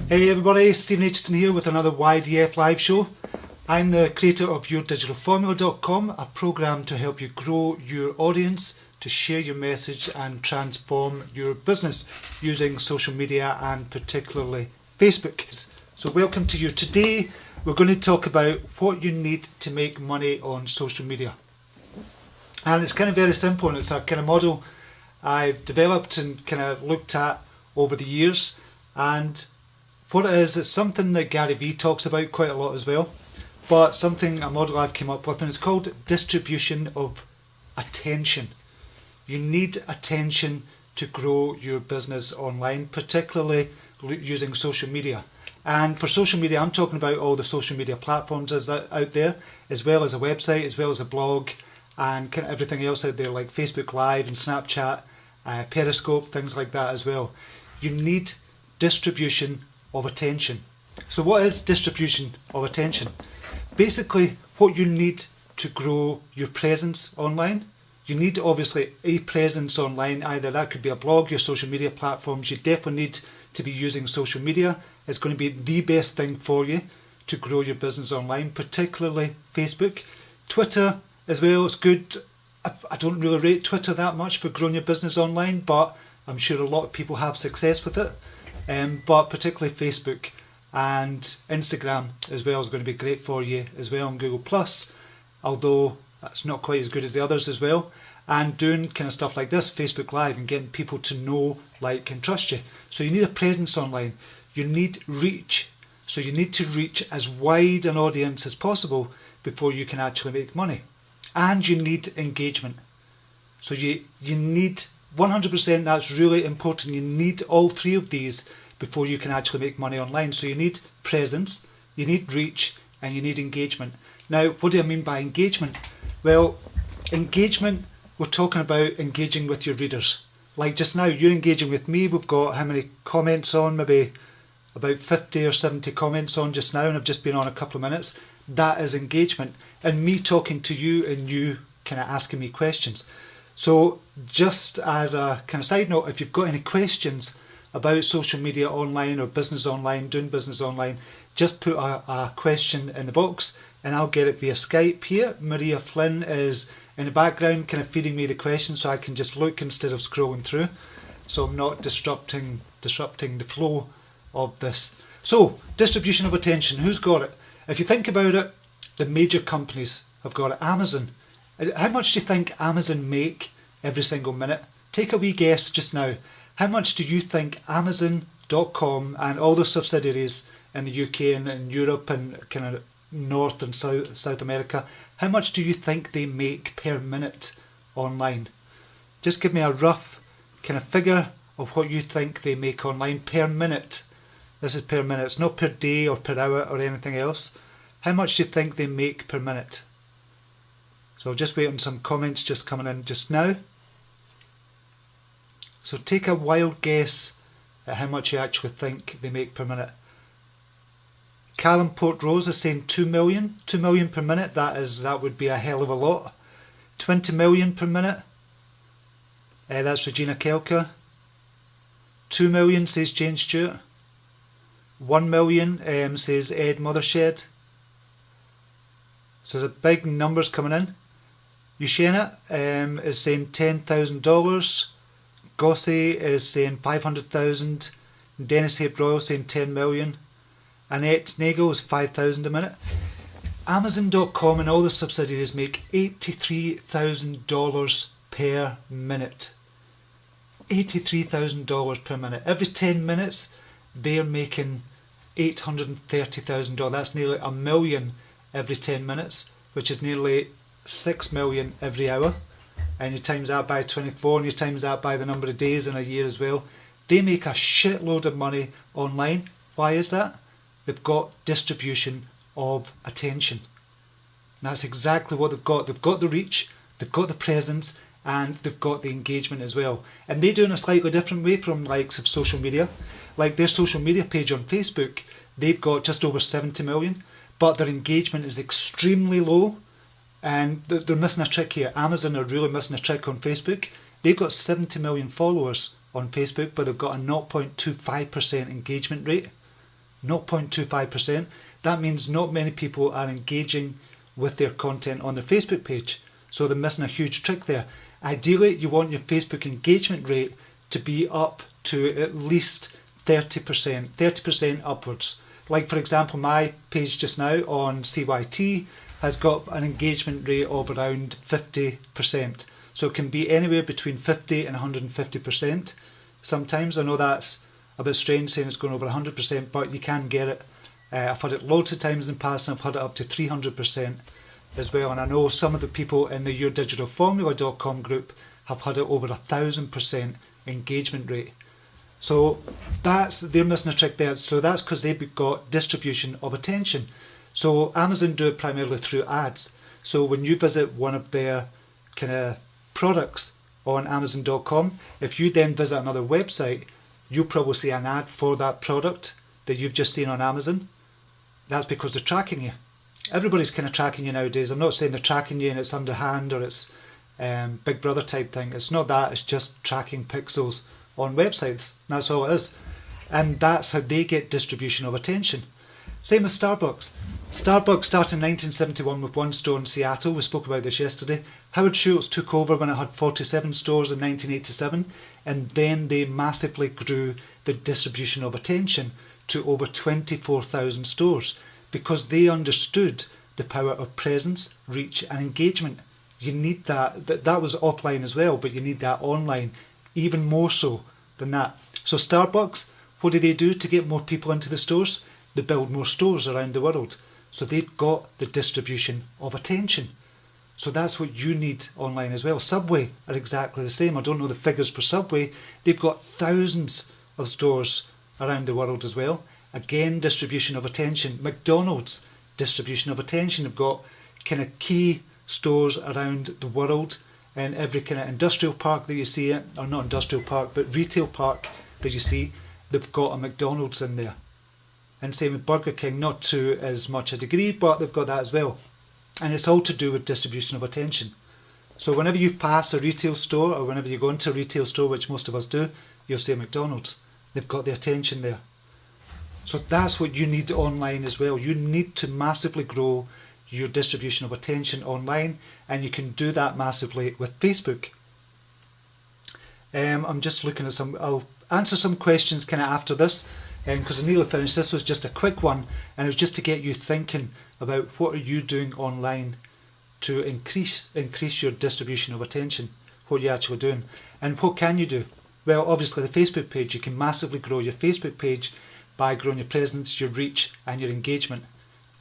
Hey everybody, Stephen Aitchison here with another YDFLive show. I'm the creator of YourDigitalFormula.com, a program to help you grow your audience, to share your message and transform your business using social media and particularly Facebook. So welcome to you. Today we're going to talk about what you need to make money on social media. And it's kind of very simple, and it's a kind of model I've developed and kind of looked at over the years. And what it is, it's something that Gary Vee talks about quite a lot as well, but a model I've come up with, and it's called distribution of attention. You need attention to grow your business online, particularly using social media. And for social media, I'm talking about all the social media platforms out there, as well as a website, as well as a blog, and kind of everything else out there like Facebook Live and Snapchat, Periscope, things like that as well. You need distribution of attention. So what is distribution of attention? Basically, what you need to grow your presence online. You need obviously a presence online, either that could be a blog, your social media platforms. You definitely need to be using social media. It's going to be the best thing for you to grow your business online, particularly Facebook. Twitter as well, it's good. I don't really rate Twitter that much for growing your business online, but I'm sure a lot of people have success with it. But particularly Facebook and Instagram as well is going to be great for you as well on Google+, although that's not quite as good as the others as well. And doing kind of stuff like this, Facebook Live, and getting people to know, like and trust you. So you need a presence online. You need reach. So you need to reach as wide an audience as possible before you can actually make money. And you need engagement. So you need 100%, that's really important. You need all three of these before you can actually make money online. So you need presence, you need reach, and you need engagement. Now, what do I mean by engagement? Well, engagement, we're talking about engaging with your readers. Like just now, you're engaging with me. We've got how many comments on? Maybe about 50 or 70 comments on just now, and I've just been on a couple of minutes. That is engagement. And me talking to you and you kind of asking me questions. So just as a kind of side note, if you've got any questions about social media online or business online, doing business online, just put a question in the box and I'll get it via Skype here. Maria Flynn is in the background kind of feeding me the questions so I can just look instead of scrolling through. So I'm not disrupting the flow of this. So distribution of attention, who's got it? If you think about it, the major companies have got it. Amazon. How much do you think Amazon make every single minute? Take a wee guess just now. How much do you think Amazon.com and all the subsidiaries in the UK and in Europe and kind of North and South America, how much do you think they make per minute online? Just give me a rough kind of figure of what you think they make online per minute. This is per minute, it's not per day or per hour or anything else. How much do you think they make per minute? So I'll just wait on some comments just coming in just now. So take a wild guess at how much you actually think they make per minute. Callum Portrose is saying 2 million. 2 million per minute, that would be a hell of a lot. 20 million per minute. That's Regina Kelker. 2 million says Jane Stewart. 1 million says Ed Mothershed. So there's a big numbers coming in. Ushena is saying $10,000. Gossie is saying 500,000. Dennis Hape Royal saying 10 million. Annette Nagel is 5,000 a minute. Amazon.com and all the subsidiaries make $83,000 per minute. $83,000 per minute. Every 10 minutes they're making $830,000. That's nearly $1 million every 10 minutes, which is nearly 6 million every hour. And you times that by 24 and you times that by the number of days in a year as well. They make a shitload of money online. Why is that? They've got distribution of attention. And that's exactly what they've got. They've got the reach, they've got the presence, and they've got the engagement as well. And they do it in a slightly different way from likes of social media. Like their social media page on Facebook, they've got just over 70 million, but their engagement is extremely low. And they're missing a trick here. Amazon are really missing a trick on Facebook. They've got 70 million followers on Facebook, but they've got a 0.25% engagement rate. 0.25%. That means not many people are engaging with their content on their Facebook page. So they're missing a huge trick there. Ideally, you want your Facebook engagement rate to be up to at least 30% upwards. Like for example, my page just now on CYT has got an engagement rate of around 50%. So it can be anywhere between 50 and 150%. Sometimes I know that's a bit strange saying it's going over 100%, but you can get it. I've had it loads of times in the past, and I've had it up to 300% as well. And I know some of the people in the YourDigitalFormula.com group have had it over 1,000% engagement rate. So they're missing a trick there. So that's because they've got distribution of attention. So Amazon do it primarily through ads. So when you visit one of their kind of products on Amazon.com, if you then visit another website, you'll probably see an ad for that product that you've just seen on Amazon. That's because they're tracking you. Everybody's kind of tracking you nowadays. I'm not saying they're tracking you and it's underhand or it's Big Brother type thing. It's not that. It's just tracking pixels on websites. That's all it is. And that's how they get distribution of attention. Same with Starbucks. Starbucks started in 1971 with one store in Seattle. We spoke about this yesterday. Howard Schultz took over when it had 47 stores in 1987, and then they massively grew the distribution of attention to over 24,000 stores because they understood the power of presence, reach and engagement. You need that. That was offline as well, but you need that online even more so than that. So Starbucks, what do they do to get more people into the stores? They build more stores around the world. So they've got the distribution of attention. So that's what you need online as well. Subway are exactly the same. I don't know the figures for Subway. They've got thousands of stores around the world as well. Again, distribution of attention. McDonald's, distribution of attention. They've got kind of key stores around the world, and every kind of industrial park that you see, or not industrial park, but retail park that you see, they've got a McDonald's in there. And same with Burger King, not to as much a degree, but they've got that as well. And it's all to do with distribution of attention. So whenever you pass a retail store, or whenever you go into a retail store, which most of us do, you'll see a McDonald's. They've got the attention there. So that's what you need online as well. You need to massively grow your distribution of attention online, and you can do that massively with Facebook. I'm just looking at I'll answer some questions kind of after this, because I nearly finished. This was just a quick one, and it was just to get you thinking about what are you doing online to increase your distribution of attention, what you're actually doing. And what can you do? Well, obviously the Facebook page, you can massively grow your Facebook page by growing your presence, your reach and your engagement.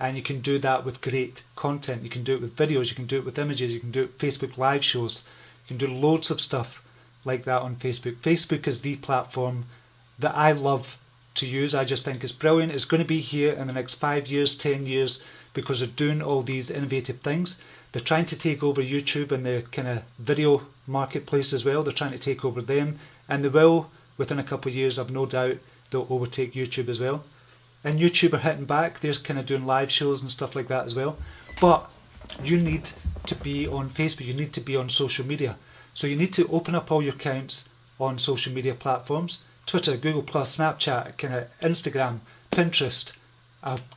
And you can do that with great content. You can do it with videos, you can do it with images, you can do it with Facebook live shows. You can do loads of stuff like that on Facebook. Facebook is the platform that I love to use. I just think it's brilliant. It's going to be here in the next 5 years, 10 years, because they're doing all these innovative things. They're trying to take over YouTube and the kind of video marketplace as well. They're trying to take over them, and they will within a couple of years. I've no doubt they'll overtake YouTube as well. And YouTube are hitting back. They're kind of doing live shows and stuff like that as well. But you need to be on Facebook. You need to be on social media. So you need to open up all your accounts on social media platforms. Twitter, Google+, Snapchat, kind of Instagram, Pinterest.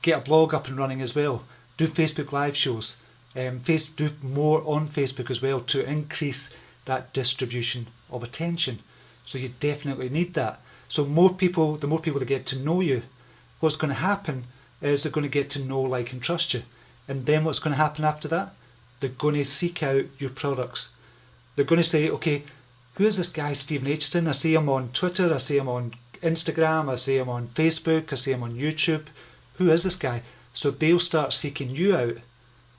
Get a blog up and running as well. Do Facebook live shows. Do more on Facebook as well to increase that distribution of attention. So you definitely need that. So the more people that get to know you, what's going to happen is they're going to get to know, like and trust you. And then what's going to happen after that? They're going to seek out your products. They're going to say, okay, who is this guy Stephen Aitchison? I see him on Twitter, I see him on Instagram, I see him on Facebook, I see him on YouTube. Who is this guy? So they'll start seeking you out.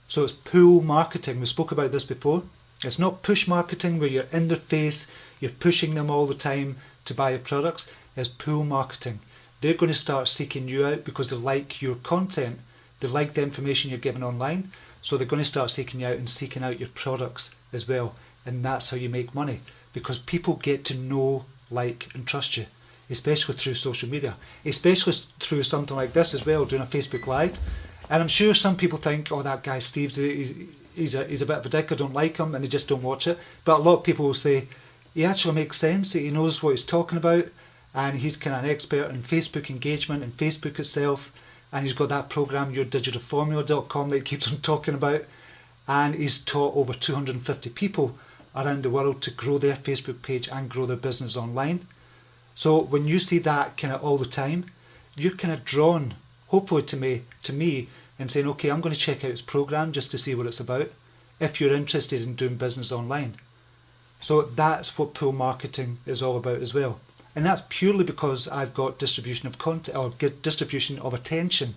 So it's pull marketing. We spoke about this before. It's not push marketing where you're in their face, you're pushing them all the time to buy your products. It's pull marketing. They're going to start seeking you out because they like your content. They like the information you're giving online. So they're going to start seeking you out and seeking out your products as well. And that's how you make money, because people get to know, like and trust you, especially through social media, especially through something like this as well, doing a Facebook Live. And I'm sure some people think, oh, that guy Steve's he's a bit of a dick, I don't like him, and they just don't watch it. But a lot of people will say, he actually makes sense, he knows what he's talking about, and he's kind of an expert in Facebook engagement and Facebook itself, and he's got that program YourDigitalFormula.com that he keeps on talking about, and he's taught over 250 people around the world to grow their Facebook page and grow their business online. So when you see that kind of all the time, you're kind of drawn, hopefully, to me and saying, okay, I'm going to check out his program just to see what it's about, if you're interested in doing business online. So that's what pull marketing is all about as well. And that's purely because I've got distribution of content, or distribution of attention.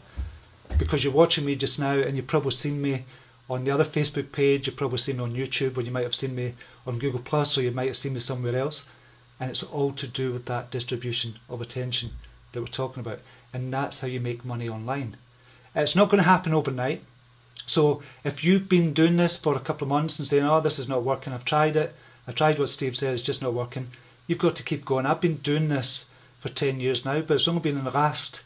Because you're watching me just now, and you've probably seen me on the other Facebook page, you've probably seen me on YouTube, or you might have seen me on Google+, or you might have seen me somewhere else. And it's all to do with that distribution of attention that we're talking about. And that's how you make money online. It's not going to happen overnight. So if you've been doing this for a couple of months and saying, oh, this is not working, I've tried it, I tried what Steve said, it's just not working, you've got to keep going. I've been doing this for 10 years now, but it's only been in the last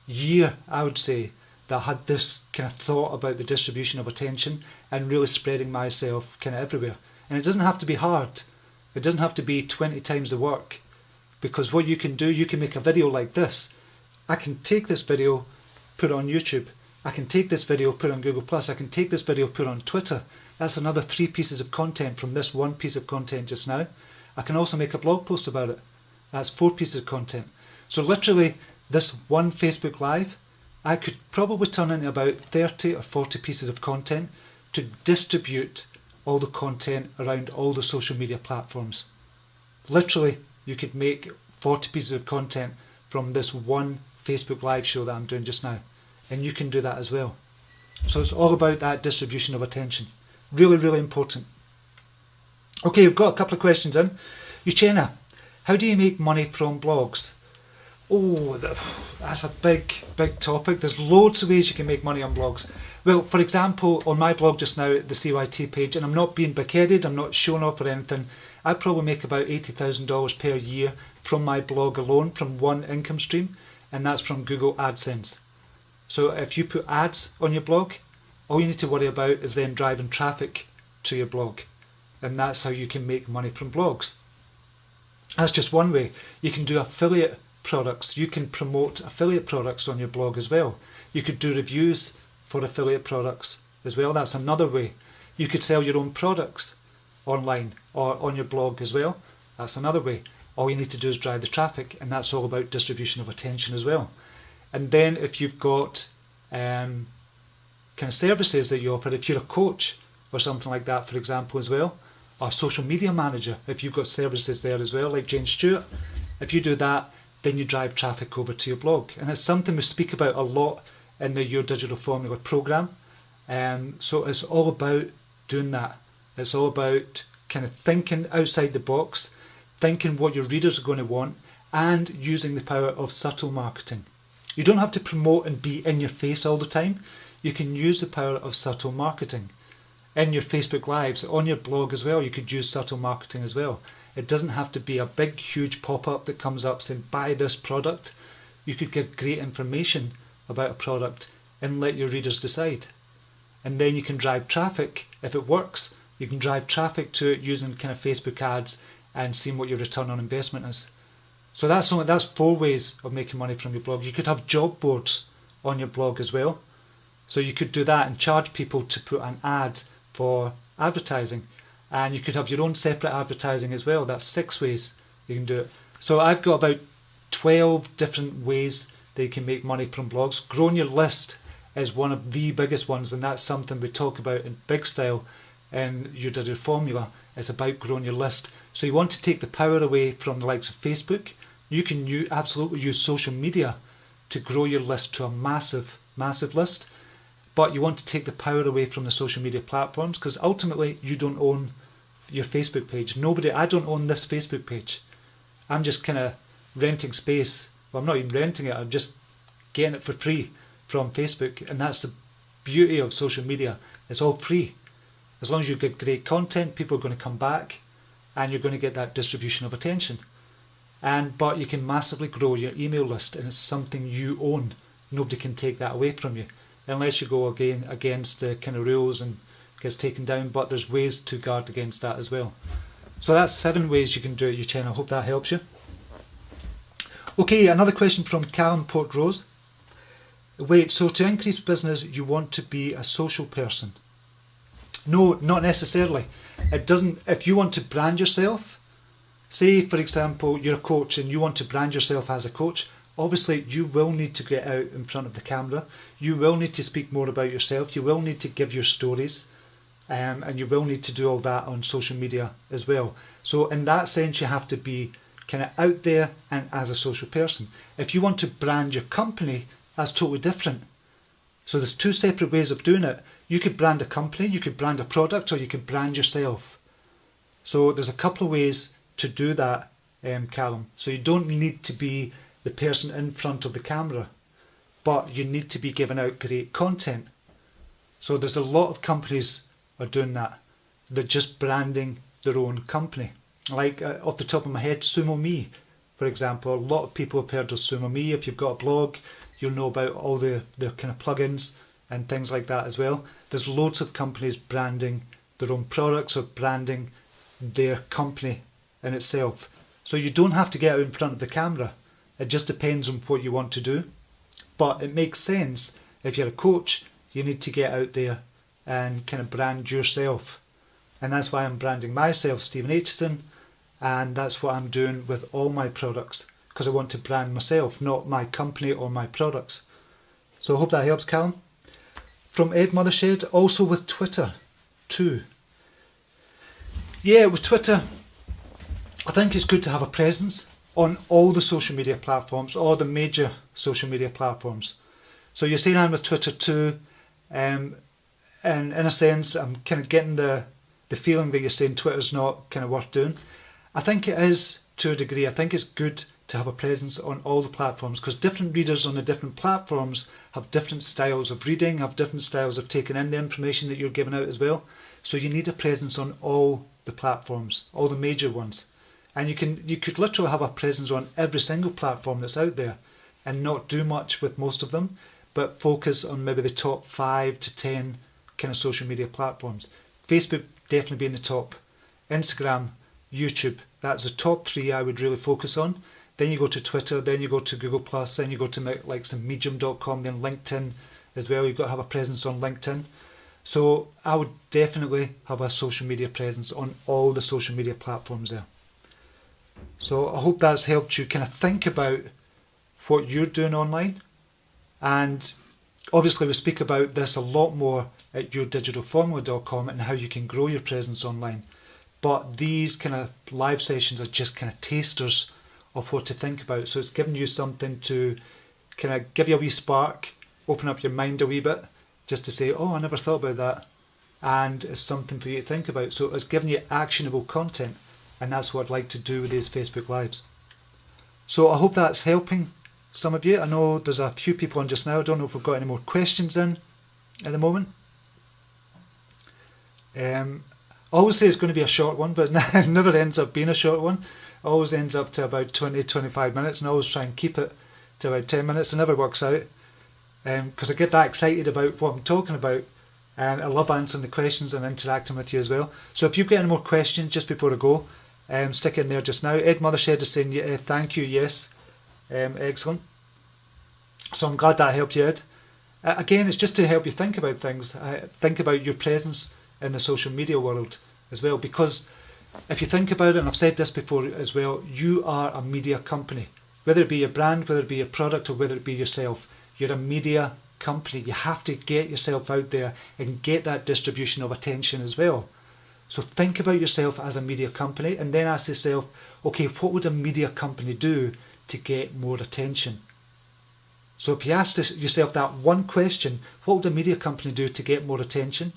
year, I would say, that I had this kind of thought about the distribution of attention and really spreading myself kind of everywhere. And it doesn't have to be hard. It doesn't have to be 20 times the work, because what you can do, you can make a video like this. I can take this video, put it on YouTube. I can take this video, put it on Google+. I can take this video, put it on Twitter. That's another 3 pieces of content from this one piece of content just now. I can also make a blog post about it. That's 4 pieces of content. So literally, this one Facebook Live, I could probably turn into about 30 or 40 pieces of content to distribute all the content around all the social media platforms. Literally, you could make 40 pieces of content from this one Facebook Live show that I'm doing just now. And you can do that as well. So it's all about that distribution of attention. Really, really important. Okay, we've got a couple of questions in. Uchenna, how do you make money from blogs? Oh, that's a big topic. There's loads of ways you can make money on blogs. Well, for example, on my blog just now, the CYT page, and I'm not being big-headed, I'm not showing off or anything, I probably make about $80,000 per year from my blog alone, from one income stream, and that's from Google AdSense. So if you put ads on your blog, all you need to worry about is then driving traffic to your blog. And that's how you can make money from blogs. That's just one way. You can do affiliate products. You can promote affiliate products on your blog as well. You could do reviews for affiliate products as well. That's another way. You could sell your own products online or on your blog as well. That's another way. All you need to do is drive the traffic, and that's all about distribution of attention as well. And then if you've got kind of services that you offer, if you're a coach or something like that, for example, as well, or social media manager, if you've got services there as well, like Jane Stewart, if you do that, then you drive traffic over to your blog. And it's something we speak about a lot in the Your Digital Formula program. So it's all about doing that. It's all about kind of thinking outside the box, thinking what your readers are going to want, and using the power of subtle marketing. You don't have to promote and be in your face all the time. You can use the power of subtle marketing. In your Facebook Lives, on your blog as well, you could use subtle marketing as well. It doesn't have to be a big, huge pop-up that comes up saying, buy this product. You could give great information about a product and let your readers decide. And then you can drive traffic. If it works, you can drive traffic to it using kind of Facebook ads and seeing what your return on investment is. So that's 4 ways of making money from your blog. You could have job boards on your blog as well. So you could do that and charge people to put an ad for advertising. And you could have your own separate advertising as well. That's 6 ways you can do it. So I've got about 12 different ways that you can make money from blogs. Growing your list is one of the biggest ones, and that's something we talk about in big style in Your Digital Formula. It's about growing your list. So you want to take the power away from the likes of Facebook. You can absolutely use social media to grow your list to a massive, massive list. But you want to take the power away from the social media platforms, because ultimately you don't own your Facebook page. I don't own this Facebook page. I'm just kind of renting space. Well, I'm not even renting it. I'm just getting it for free from Facebook. And that's the beauty of social media. It's all free. As long as you get great content, people are going to come back, and you're going to get that distribution of attention. But you can massively grow your email list, and it's something you own. Nobody can take that away from you, unless you go against the kind of rules and gets taken down. But there's ways to guard against that as well. So that's 7 ways you can do it, Uchenna. I hope that helps you. Okay, another question from Callum Portrose. Wait, so to increase business, you want to be a social person? No, not necessarily. It doesn't. If you want to brand yourself, say for example you're a coach and you want to brand yourself as a coach, obviously you will need to get out in front of the camera. You will need to speak more about yourself. You will need to give your stories, and you will need to do all that on social media as well. So in that sense, you have to be kind of out there and as a social person. If you want to brand your company, that's totally different. So there's two separate ways of doing it. You could brand a company, you could brand a product, or you could brand yourself. So there's a couple of ways to do that, Callum. So you don't need to be the person in front of the camera, but you need to be giving out great content. So there's a lot of companies are doing that. They're just branding their own company. Like off the top of my head, Sumo Me, for example. A lot of people have heard of Sumo Me. If you've got a blog, you'll know about all their kind of plugins and things like that as well. There's loads of companies branding their own products or branding their company in itself. So you don't have to get out in front of the camera. It just depends on what you want to do. But it makes sense, if you're a coach, you need to get out there and kind of brand yourself. And that's why I'm branding myself, Stephen Aitchison, and that's what I'm doing with all my products, because I want to brand myself, not my company or my products. So I hope that helps, Callum. From Ed Mothershed, also with Twitter too. Yeah, with Twitter, I think it's good to have a presence on all the social media platforms, all the major social media platforms. So you're saying I'm with Twitter too, and in a sense I'm kind of getting the feeling that you're saying Twitter's not kind of worth doing. I think it is to a degree. I think it's good to have a presence on all the platforms, because different readers on the different platforms have different styles of reading, have different styles of taking in the information that you're giving out as well. So you need a presence on all the platforms, all the major ones. And you could literally have a presence on every single platform that's out there and not do much with most of them, but focus on maybe the top 5 to 10 kind of social media platforms. Facebook definitely being the top. Instagram, YouTube, that's the top 3 I would really focus on. Then you go to Twitter, then you go to Google+, then you go to like some medium.com, then LinkedIn as well. You've got to have a presence on LinkedIn. So I would definitely have a social media presence on all the social media platforms there. So I hope that's helped you kind of think about what you're doing online. And obviously we speak about this a lot more at yourdigitalformula.com and how you can grow your presence online. But these kind of live sessions are just kind of tasters of what to think about. So it's giving you something to kind of give you a wee spark, open up your mind a wee bit, just to say, oh, I never thought about that. And it's something for you to think about. So it's giving you actionable content. And that's what I'd like to do with these Facebook Lives. So I hope that's helping some of you. I know there's a few people on just now. I don't know if we've got any more questions in at the moment. I always say it's going to be a short one, but it never ends up being a short one. It always ends up to about 20-25 minutes, and I always try and keep it to about 10 minutes. It never works out because I get that excited about what I'm talking about, and I love answering the questions and interacting with you as well. So if you've got any more questions just before I go, stick in there just now. Ed Mothershed is saying thank you, yes. Excellent. So I'm glad that helped you, Ed. Again, it's just to help you think about things. Think about your presence in the social media world as well, because if you think about it, and I've said this before as well, you are a media company. Whether it be your brand, whether it be your product, or whether it be yourself, you're a media company. You have to get yourself out there and get that distribution of attention as well. So think about yourself as a media company, and then ask yourself, okay, what would a media company do to get more attention? So if you ask yourself that one question, what would a media company do to get more attention?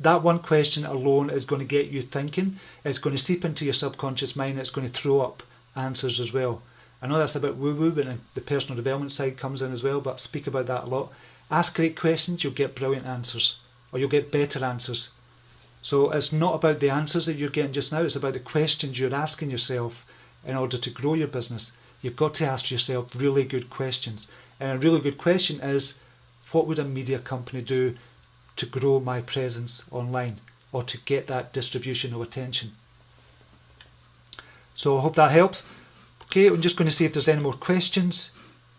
That one question alone is going to get you thinking. It's going to seep into your subconscious mind. It's going to throw up answers as well. I know that's a bit woo-woo, but the personal development side comes in as well, but I speak about that a lot. Ask great questions, you'll get brilliant answers, or you'll get better answers. So it's not about the answers that you're getting just now, it's about the questions you're asking yourself in order to grow your business. You've got to ask yourself really good questions. And a really good question is, what would a media company do to grow my presence online, or to get that distribution of attention? So I hope that helps. Okay, I'm just going to see if there's any more questions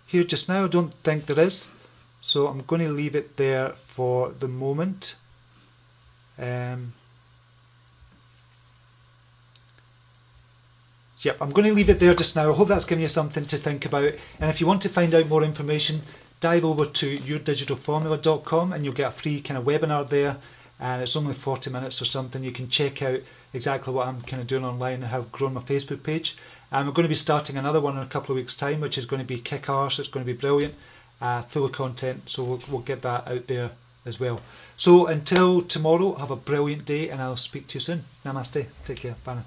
here just now. I don't think there is, so I'm going to leave it there for the moment. Yep, I'm going to leave it there just now. I hope that's given you something to think about. And if you want to find out more information, dive over to yourdigitalformula.com and you'll get a free kind of webinar there. And it's only 40 minutes or something. You can check out exactly what I'm kind of doing online and have grown my Facebook page. And we're going to be starting another one in a couple of weeks' time, which is going to be kick-arse. It's going to be brilliant, full of content. So we'll get that out there as well. So until tomorrow, have a brilliant day and I'll speak to you soon. Namaste. Take care. Bye now.